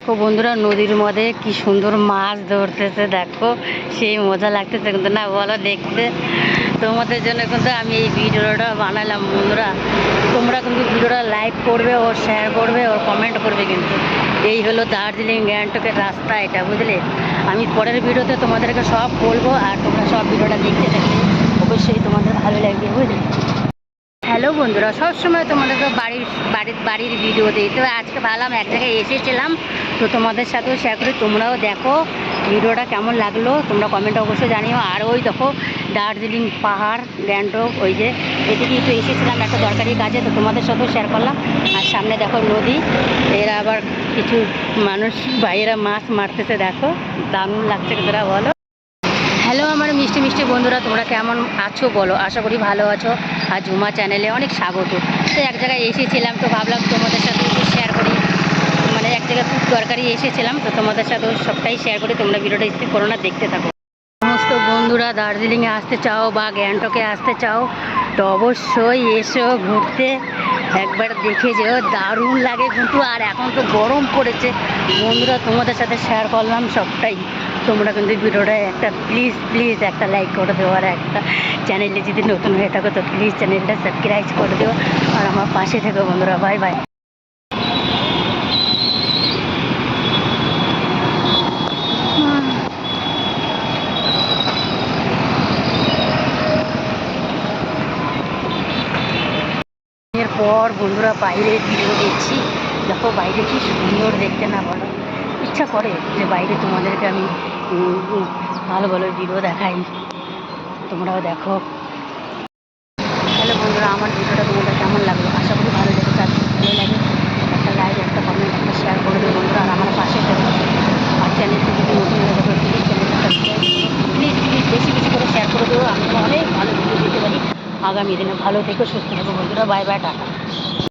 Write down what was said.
দেখো বন্ধুরা, নদীর মধ্যে কি সুন্দর মাছ ধরতেছে। দেখো সেই মজা লাগতেছে কিন্তু, না বলো দেখতে। তোমাদের জন্য কিন্তু আমি এই ভিডিওটা বানালাম বন্ধুরা। তোমরা কিন্তু ভিডিওটা লাইক করবে ও শেয়ার করবে ও কমেন্ট করবে কিন্তু। এই হলো দার্জিলিং গ্যাংটকের রাস্তা, এটা বুঝলে। আমি পরের ভিডিওতে তোমাদেরকে সব বলবো, আর তোমরা সব ভিডিওটা দেখতে থাকলে অবশ্যই তোমাদের ভালো লাগবে, বুঝলে। হ্যালো বন্ধুরা, সবসময় তোমাদেরকে বাড়ির ভিডিও দিই। তো আজকে ভাবলাম এক জায়গায় এসেছিলাম, তো তোমাদের সাথেও শেয়ার করি। তোমরাও দেখো ভিডিওটা কেমন লাগলো, তোমরা কমেন্টে অবশ্যই জানিও। আর ওই দেখো দার্জিলিং পাহাড়, গ্যাংটক, ওই যে এদিকে একটু এসেছিলাম একটা দরকারি কাজে, তো তোমাদের সাথেও শেয়ার করলাম। আর সামনে দেখো নদী, এরা আবার কিছু মানুষ ভাইয়েরা মাছ মারতেছে। দেখো দারুণ লাগছে তোরা বলো। হ্যালো আমার মিষ্টি মিষ্টি বন্ধুরা, তোমরা কেমন আছো বলো। আশা করি ভালো আছো। আর ঝুমা চ্যানেলে অনেক স্বাগত। তো এক জায়গায় এসেছিলাম, তো ভাবলাম তোমাদের সাথে একটু শেয়ার করি। মানে এক জায়গায় খুব দরকারি এসেছিলাম, তো তোমাদের সাথেও সবটাই শেয়ার করি। তোমরা ভিডিওটা স্কিপ করো না, দেখতে থাকো। সমস্ত বন্ধুরা দার্জিলিংয়ে আসতে চাও বা গ্যাংটকে আসতে চাও, তো অবশ্যই এসো ঘুরতে, একবার দেখে যেও, দারুণ লাগে কিন্তু। আর এখন তো গরম পড়েছে বন্ধুরা, তোমাদের সাথে শেয়ার করলাম সবটাই। তোমরা কিন্তু ভিডিওটা একটা প্লিজ একটা লাইক করে দেবো, আর একটা চ্যানেলে যদি নতুন হয়ে থাকো তো প্লিজ চ্যানেলটা সাবস্ক্রাইব করে দেবো, আর আমার পাশে থেকো বন্ধুরা। Bye bye. এরপর বন্ধুরা বাইরে ভিডিও দেখছি। দেখো বাইরে কি সুন্দর দেখতে, না বলো। ইচ্ছা করে যে বাইরে তোমাদেরকে আমি ভালো ভালো ভিডিও দেখাই, তোমরাও দেখো। হ্যালো বন্ধুরা, আমার ভিডিওটা তোমাদের কেমন লাগলো, আশা করি ভালো লেগেছে। আর ভালো লাগে একটা লাইক, একটা কমেন্ট, একটা শেয়ার করে দেবো বন্ধুরা। আর আমার পাশে থাকবে। আর চ্যানেলটি যদি নতুন হয়ে থাকো প্লিজ চ্যানেলটা সাবস্ক্রাইব প্লিজ বেশি বেশি করে শেয়ার করে দেবো। আমি অনেক ভালো ভিডিও দিতে পারি আগামী দিনে। ভালো থেকো, সুস্থ থেকো বন্ধুরা। Bye bye, tata.